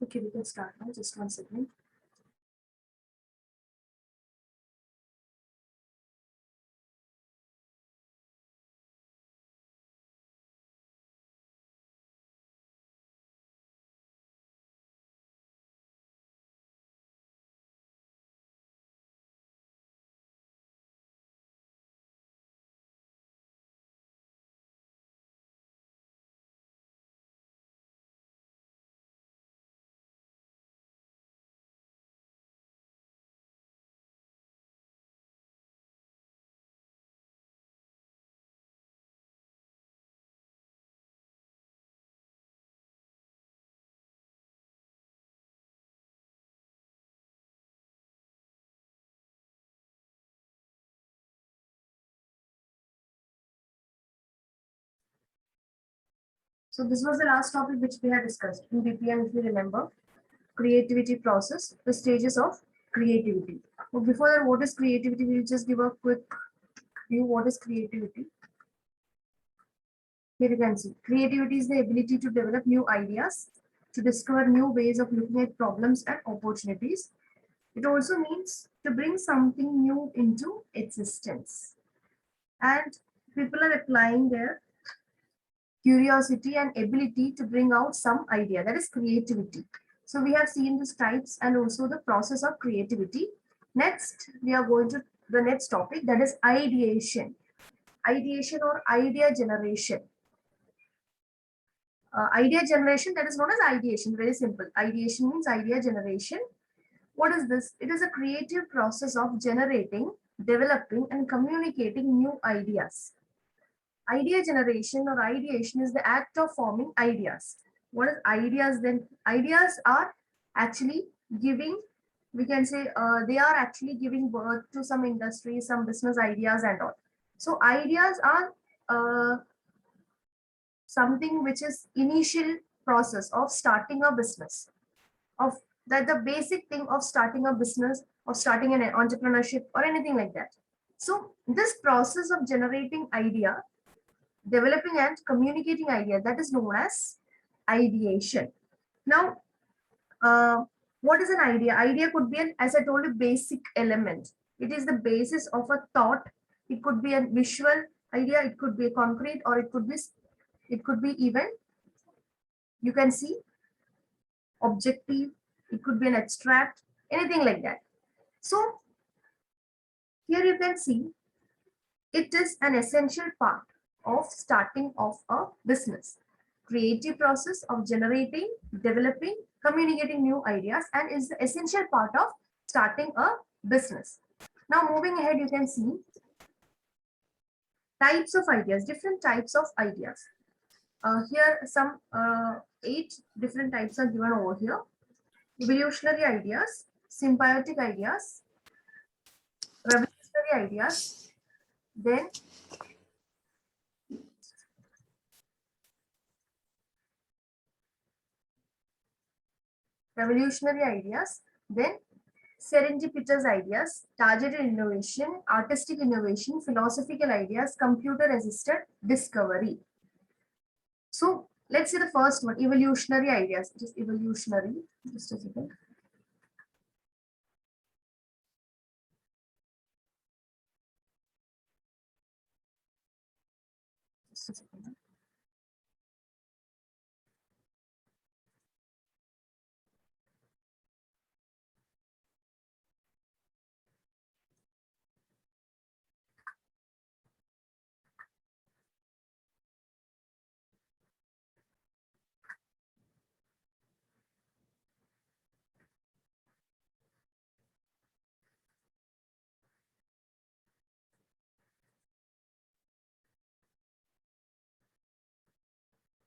Okay, we can start now. Just 1 second. So this was the last topic which we had discussed in BPM, if you remember. Creativity process, the stages of creativity. But before that, what is creativity? We'll just give a quick view. What is creativity? Here you can see creativity is the ability to develop new ideas, to discover new ways of looking at problems and opportunities. It also means to bring something new into existence. And people are applying their curiosity and ability to bring out some idea. That is creativity. So we have seen these types and also the process of creativity. Next, we are going to the next topic, that is ideation. Ideation or idea generation. Idea generation, that is known as ideation. Very simple. Ideation means idea generation. What is this? It is a creative process of generating, developing, and communicating new ideas. Idea generation or ideation is the act of forming ideas. What is ideas then? Ideas are actually giving, we can say, they are actually giving birth to some industries, some business ideas and all. So ideas are something which is initial process of starting a business, of that the basic thing of starting a business, of starting an entrepreneurship or anything like that. So this process of generating idea, developing and communicating idea, that is known as ideation. Now, what is an idea? Idea could be an, as I told you, basic element. It is the basis of a thought. It could be a visual idea, it could be a concrete, or it could be even, you can see, objective, it could be an abstract, anything like that. So here you can see it is an essential part of starting off a business. Creative process of generating, developing, communicating new ideas, and is the essential part of starting a business. Now moving ahead, you can see types of ideas, different types of ideas. Here some 8 different types are given over here. Evolutionary ideas, symbiotic ideas, revolutionary ideas, then revolutionary ideas, then serendipitous ideas, targeted innovation, artistic innovation, philosophical ideas, computer-assisted discovery. So let's see the first one, evolutionary ideas. Just evolutionary, just a second. Just a second.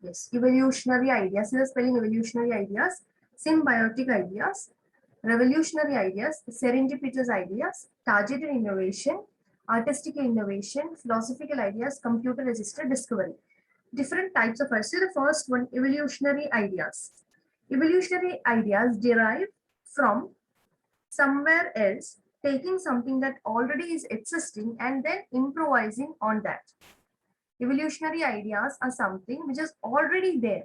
Yes, evolutionary ideas. Here spelling evolutionary ideas, symbiotic ideas, revolutionary ideas, serendipitous ideas, targeted innovation, artistic innovation, philosophical ideas, computer-assisted discovery. Different types of ideas. So the first one, evolutionary ideas. Evolutionary ideas derive from somewhere else, taking something that already is existing and then improvising on that. Evolutionary ideas are something which is already there.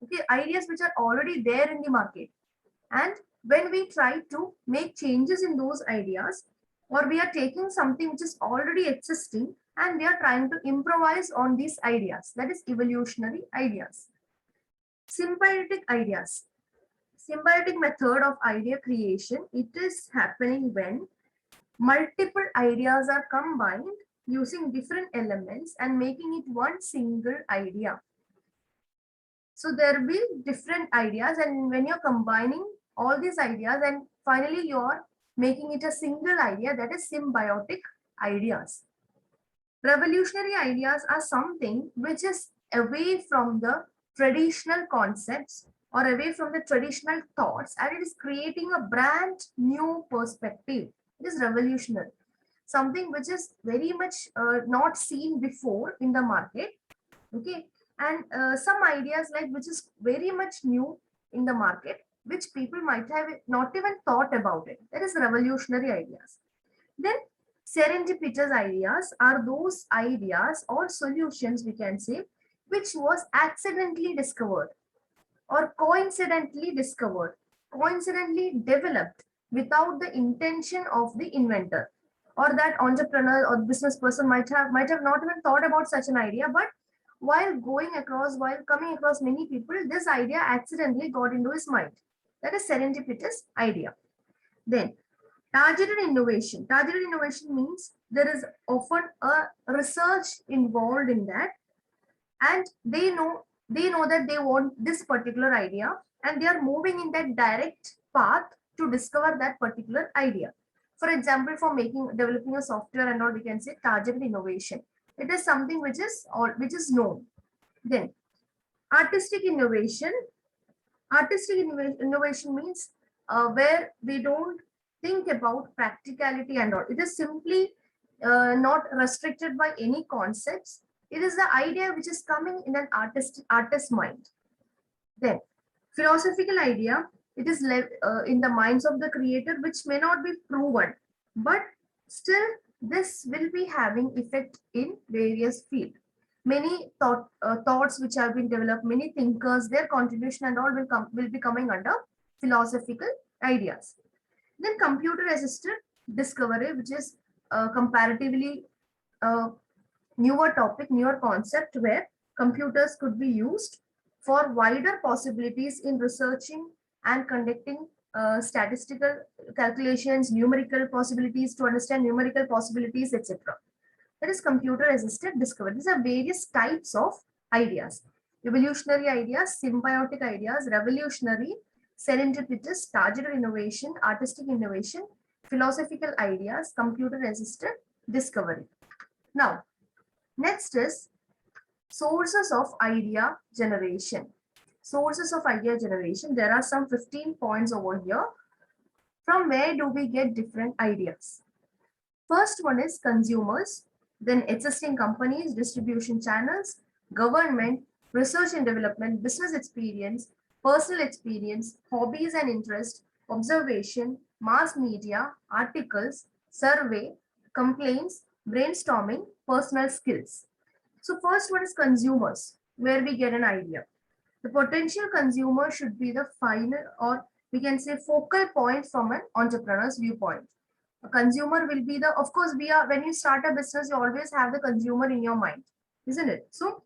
Okay, ideas which are already there in the market. And when we try to make changes in those ideas, or we are taking something which is already existing and we are trying to improvise on these ideas, that is evolutionary ideas. Symbiotic ideas. Symbiotic method of idea creation, it is happening when multiple ideas are combined using different elements and making it one single idea. So there will be different ideas, and when you're combining all these ideas and finally you're making it a single idea, that is symbiotic ideas. Revolutionary ideas are something which is away from the traditional concepts or away from the traditional thoughts, and it is creating a brand new perspective. It is revolutionary, something which is very much not seen before in the market. Okay, and some ideas like which is very much new in the market, which people might have not even thought about it. That is revolutionary ideas. Then serendipitous ideas are those ideas or solutions, we can say, which was accidentally discovered or coincidentally developed without the intention of the inventor, or that entrepreneur or business person might have not even thought about such an idea, but while coming across many people, this idea accidentally got into his mind. That is serendipitous idea. Then targeted innovation. Targeted innovation means there is often a research involved in that, and they know that they want this particular idea, and they are moving in that direct path to discover that particular idea. For example, for developing a software and all, we can say targeted innovation. It is something which is known. Then artistic innovation. Innovation means where we don't think about practicality and all. It is simply not restricted by any concepts. It is the idea which is coming in an artist mind. Then philosophical idea. It is in the minds of the creator, which may not be proven, but still this will be having effect in various fields. Many thoughts which have been developed, many thinkers, their contribution and all will be coming under philosophical ideas. Then computer assisted discovery, which is comparatively newer topic, newer concept, where computers could be used for wider possibilities in researching and conducting statistical calculations, numerical possibilities, to understand numerical possibilities, etc. That is computer assisted discovery. These are various types of ideas: evolutionary ideas, symbiotic ideas, revolutionary, serendipitous, targeted innovation, artistic innovation, philosophical ideas, computer assisted discovery. Now, next is sources of idea generation. Sources of idea generation. There are some 15 points over here. From where do we get different ideas? First one is consumers, then existing companies, distribution channels, government, research and development, business experience, personal experience, hobbies and interest, observation, mass media, articles, survey, complaints, brainstorming, personal skills. So first one is consumers, where we get an idea. The potential consumer should be the final, or we can say focal point from an entrepreneur's viewpoint. A consumer will be the, of course, when you start a business, you always have the consumer in your mind, isn't it? So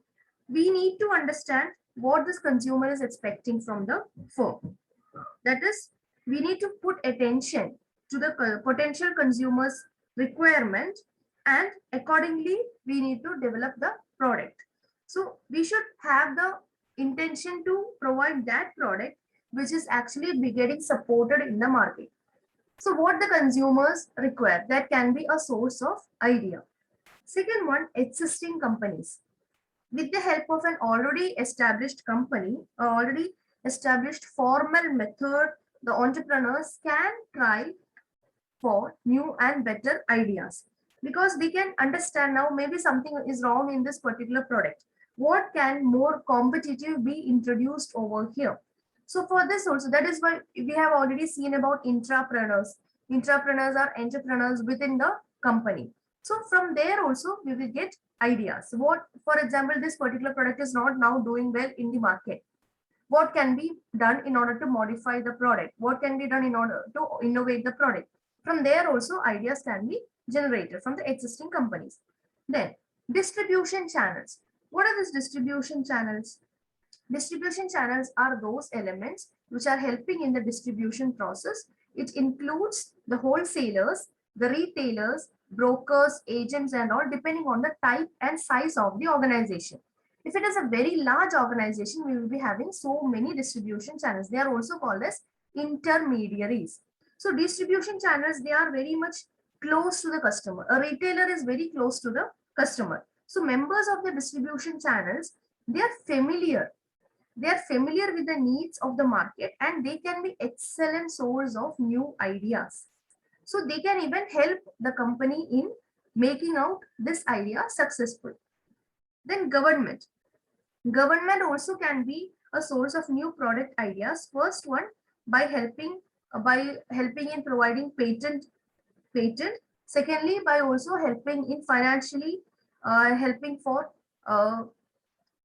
we need to understand what this consumer is expecting from the firm. That is, we need to put attention to the potential consumer's requirement, and accordingly, we need to develop the product. So we should have the intention to provide that product which is actually be getting supported in the market. So what the consumers require, that can be a source of idea. Second one, existing companies. With the help of an already established company, or already established formal method, the entrepreneurs can try for new and better ideas, because they can understand now maybe something is wrong in this particular product. What can more competitive be introduced over here? So for this also, that is why we have already seen about intrapreneurs. Intrapreneurs are entrepreneurs within the company. So from there also we will get ideas. What, for example, this particular product is not now doing well in the market. what can be done in order to modify the product, what can be done in order to innovate the product. From there also ideas can be generated from the existing companies. Then distribution channels. What are these distribution channels? Distribution channels are those elements which are helping in the distribution process. It includes the wholesalers, the retailers, brokers, agents, and all, depending on the type and size of the organization. If it is a very large organization, we will be having so many distribution channels. They are also called as intermediaries. So distribution channels, they are very much close to the customer. A retailer is very close to the customer. So members of the distribution channels, they are familiar, with the needs of the market, and they can be excellent source of new ideas. So they can even help the company in making out this idea successful. Then government also can be a source of new product ideas. First one, by helping in providing patent. Secondly, by also helping in financially helping for uh,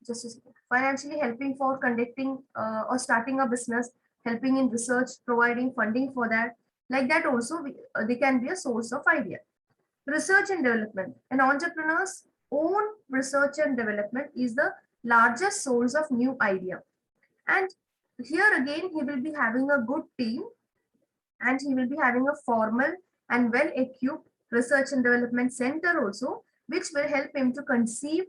just a second, financially helping for conducting or starting a business, helping in research, providing funding for that. Like that also, they can be a source of idea. Research and development. An entrepreneur's own research and development is the largest source of new idea. And here again, he will be having a good team, and he will be having a formal and well equipped research and development center also, which will help him to conceive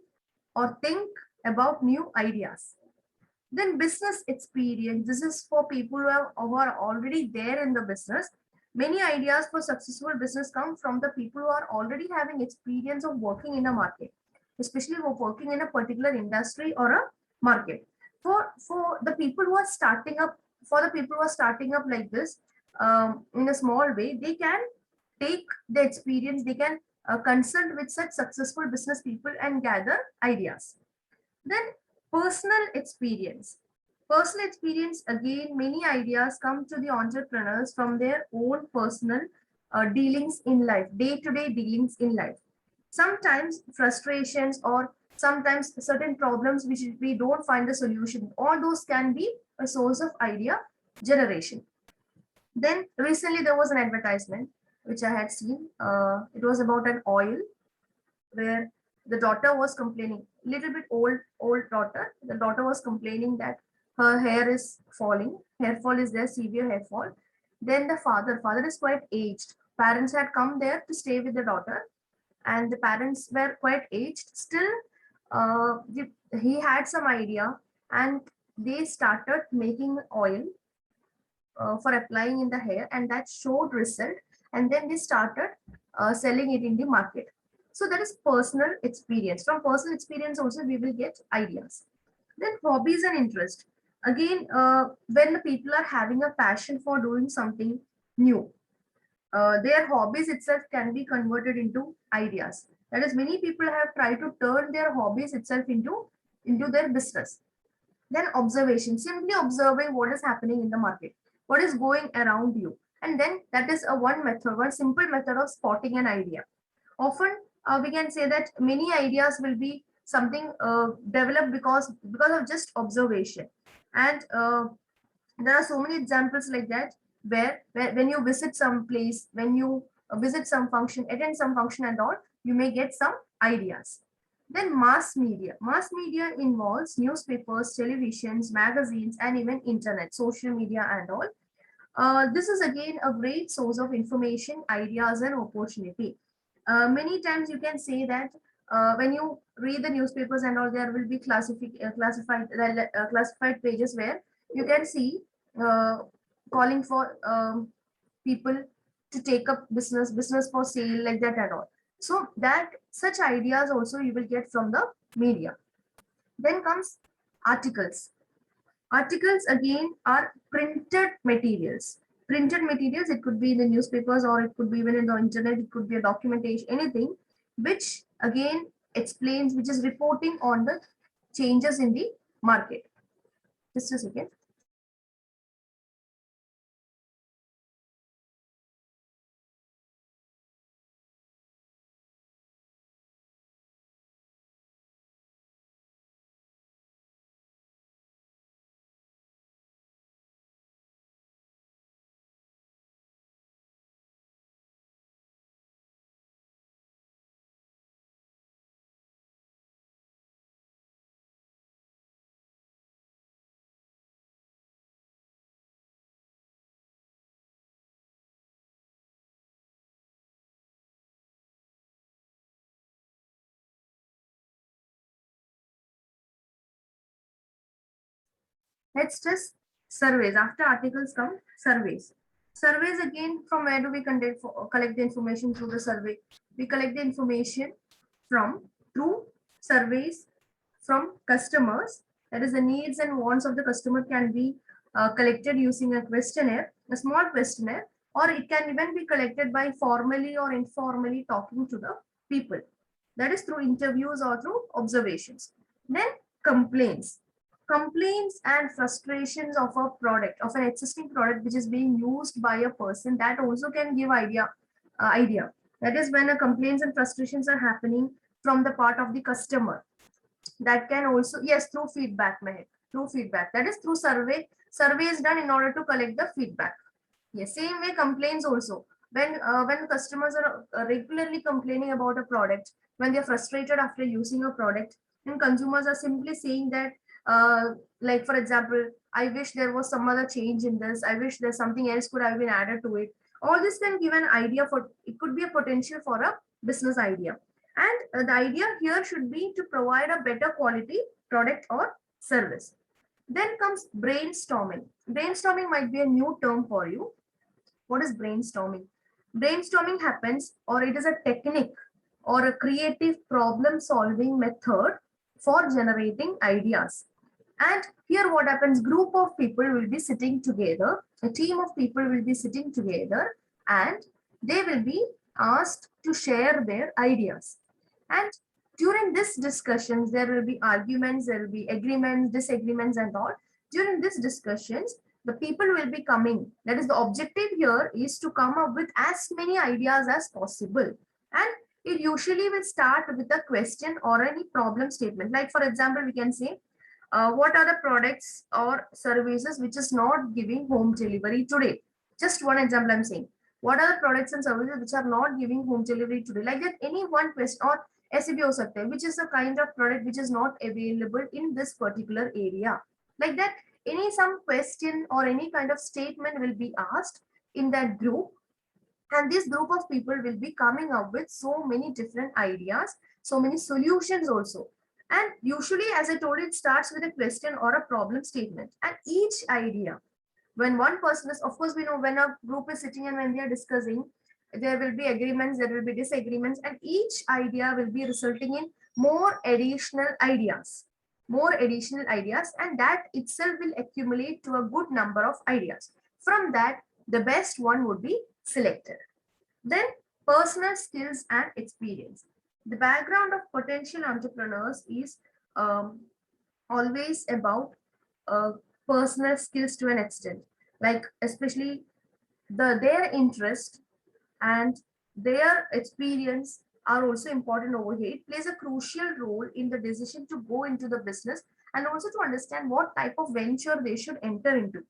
or think about new ideas. Then business experience. This is for people who are already there in the business. Many ideas for successful business come from the people who are already having experience of working in a market, especially for working in a particular industry or a market. For the people who are starting up, like this, in a small way, they can take the experience, they can consult with such successful business people and gather ideas. Then personal experience. Personal experience, again, many ideas come to the entrepreneurs from their own personal dealings in life, day-to-day dealings in life. Sometimes frustrations, or sometimes certain problems which we don't find a solution, all those can be a source of idea generation. Then recently there was an advertisement which I had seen. It was about an oil where the daughter was complaining, little bit old daughter. The daughter was complaining that her hair is falling, hair fall is there, severe hair fall. Then the father is quite aged. Parents had come there to stay with the daughter, and the parents were quite aged. Still, he had some idea, and they started making oil for applying in the hair, and that showed result. And then they started selling it in the market. So that is personal experience. From personal experience also we will get ideas. Then hobbies and interest. Again, when the people are having a passion for doing something new, their hobbies itself can be converted into ideas. That is, many people have tried to turn their hobbies itself into their business. Then observation, simply observing what is happening in the market, what is going around you. And then that is a one simple method of spotting an idea. Often we can say that many ideas will be something developed because of just observation. And there are so many examples like that, where when you visit some place, when you visit some function, attend some function and all, you may get some ideas. Then mass media involves newspapers, televisions, magazines, and even internet, social media and all. This is again a great source of information, ideas, and opportunity. Many times you can say that when you read the newspapers and all, there will be classified pages where you can see uh, calling for people to take up business for sale, like that and all. So that such ideas also you will get from the media. Then comes articles. Articles again are printed materials. Printed materials, it could be in the newspapers, or it could be even in the internet, it could be a documentation, anything which again explains, which is reporting on the changes in the market. Just a second. Let's just surveys. After articles come surveys. Surveys again, from where do we collect the information through the survey? We collect the information from through surveys from customers. That is, the needs and wants of the customer can be collected using a questionnaire, a small questionnaire, or it can even be collected by formally or informally talking to the people. That is through interviews or through observations. Then complaints. Complaints and frustrations of a product, of an existing product which is being used by a person, that also can give idea. That is when a complaints and frustrations are happening from the part of the customer. That can also, yes, through feedback, Mehak, through feedback. That is through survey. Survey is done in order to collect the feedback. Yes, same way complaints also. When customers are regularly complaining about a product, when they're frustrated after using a product, and consumers are simply saying that, like for example, I wish there was some other change in this. I wish there's something else could have been added to it. All this can give an idea for, it could be a potential for a business idea. And the idea here should be to provide a better quality product or service. Then comes brainstorming. Brainstorming might be a new term for you. What is brainstorming? Brainstorming happens, or it is a technique or a creative problem solving method for generating ideas. And here what happens, group of people will be sitting together, a team of people will be sitting together, and they will be asked to share their ideas. And during this discussions, there will be arguments, there will be agreements, disagreements and all. During these discussions, the people will be coming. That is, the objective here is to come up with as many ideas as possible. And it usually will start with a question or any problem statement. Like for example, we can say, what are the products or services which is not giving home delivery today? Just one example I'm saying. What are the products and services which are not giving home delivery today? Like that, any one question, or ऐसे भी हो सकता है, which is a kind of product which is not available in this particular area. Like that, any some question or any kind of statement will be asked in that group, and this group of people will be coming up with so many different ideas, so many solutions also. And usually, as I told, it starts with a question or a problem statement. And each idea, when one person is, of course, we know when a group is sitting and when they are discussing, there will be agreements, there will be disagreements, and each idea will be resulting in more additional ideas, and that itself will accumulate to a good number of ideas. From that, the best one would be selected. Then, personal skills and experience. The background of potential entrepreneurs is always about personal skills to an extent, like especially their interest and their experience are also important over here. It plays a crucial role in the decision to go into the business, and also to understand what type of venture they should enter into,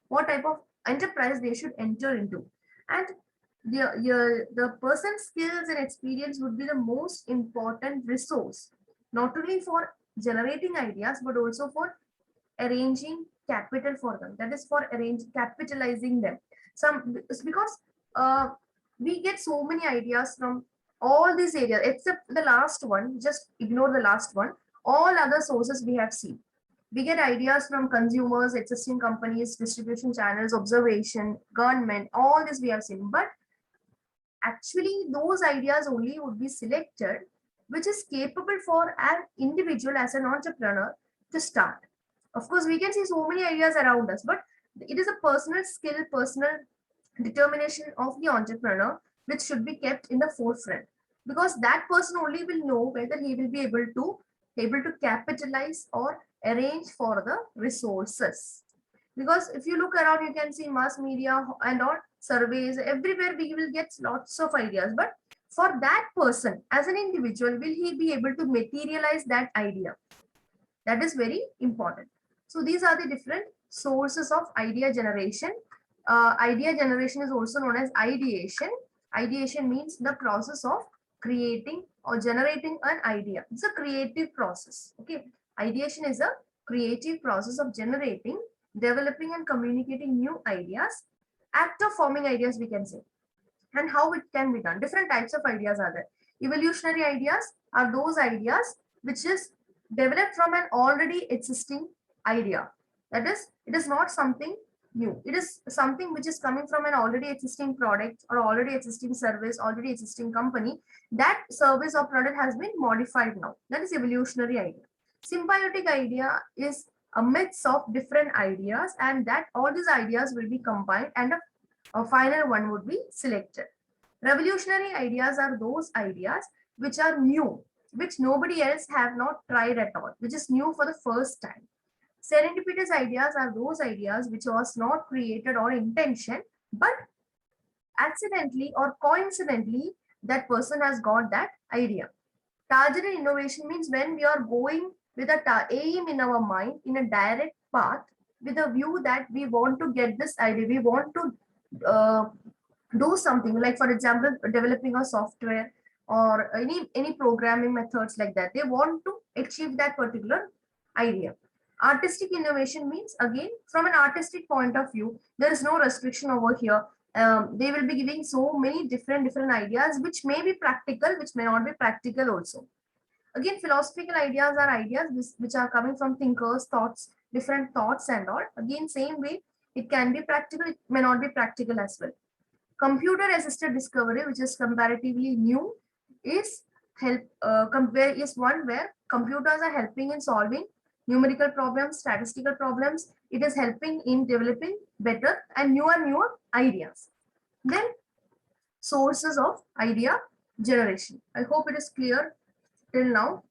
what type of enterprise they should enter into. And the person's skills and experience would be the most important resource, not only for generating ideas, but also for arranging capital for them. That is, for capitalizing them. Because we get so many ideas from all these areas, except the last one. Just ignore the last one. All other sources we have seen. We get ideas from consumers, existing companies, distribution channels, observation, government. All this we have seen, but actually those ideas only would be selected which is capable for an individual as an entrepreneur to start. Of course, we can see so many ideas around us, but it is a personal skill, personal determination of the entrepreneur which should be kept in the forefront, because that person only will know whether he will be able to capitalize or arrange for the resources. Because if you look around, you can see mass media and all surveys everywhere, we will get lots of ideas, but for that person as an individual, will he be able to materialize that idea? That is very important. So these are the different sources of idea generation. Idea generation is also known as ideation. Ideation means the process of creating or generating an idea. It's a creative process. Okay, ideation is a creative process of generating, developing and communicating new ideas. Act of forming ideas, we can say. And how it can be done. Different types of ideas are there. Evolutionary ideas are those ideas which is developed from an already existing idea. That is, it is not something new. It is something which is coming from an already existing product or already existing service, already existing company. That service or product has been modified now. That is evolutionary idea. Symbiotic idea is a mix of different ideas, and that all these ideas will be combined and a final one would be selected. Revolutionary ideas are those ideas which are new, which nobody else have not tried at all, which is new for the first time. Serendipitous ideas are those ideas which was not created or intention, but accidentally or coincidentally that person has got that idea. Targeted innovation means when we are going with a aim in our mind in a direct path with a view that we want to get this idea, we want to do something, like for example developing a software or any programming methods like that. They want to achieve that particular idea. Artistic innovation means, again, from an artistic point of view, there is no restriction over here. They will be giving so many different ideas which may be practical, which may not be practical also. Again, philosophical ideas are ideas which are coming from thinkers, thoughts, different thoughts and all. Again, same way, it can be practical, it may not be practical as well. Computer assisted discovery, which is comparatively new, is is one where computers are helping in solving numerical problems, statistical problems. It is helping in developing better and newer ideas. Then sources of idea generation. I hope it is clear till now.